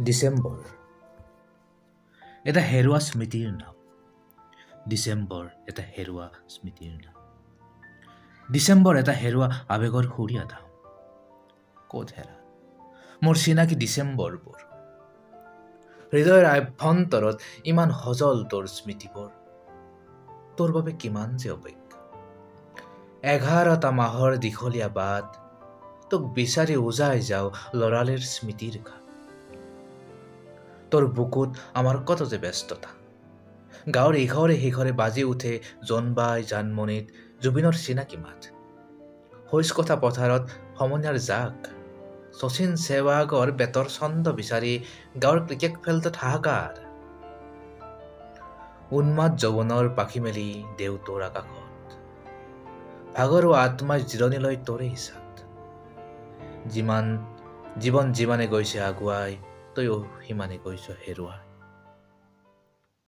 ডিচেম্বৰ এটা হেৰুৱা স্মৃতিৰ নাম। ডিচেম্বৰ এটা হেৰুৱা স্মৃতিৰ নাম। ডিচেম্বৰ এটা হেৰুৱা আৱেগৰ সুৰীয়া ধাম। ক'ত হেৰা মোৰ চিনাকি ডিচেম্বৰবোৰ? হৃদয়ৰ আভ্যন্তৰত ইমান সজল তোৰ স্মৃতিবোৰ। তোৰ বাবে কিমান যে অপেক্ষা। 11টা মাহৰ দীঘলীয়া বাট, তোক বিচাৰি উজাই যাওঁ লৰালিৰ স্মৃতিৰ ঘাট। তোৰ বুকুত আমাৰ কত যে ব্যস্ততা। গাঁৱৰ ইঘৰে সিঘৰে বাজি উঠে জোনবাই জানমণিত জুবিনৰ চিনাকি মাত। শইচ কথা পথাৰত সমনীয়াৰ জাক, শচীন চেৱাগৰ বেতৰ ছন্দ বিচাৰি গাঁৱৰ ক্ৰিকেট ফিল্ডত হাহাকাৰ। উন্মাদ যৌৱনৰ পাখি মেলি দেও তোৰ আকাশত, ভাগৰুৱা আত্মাই জিৰণি লৈ তোৰেই ছাত। জীৱন যিমানে গৈছে আগুৱাই, তই সিমানে গৈছ হেৰুৱাই।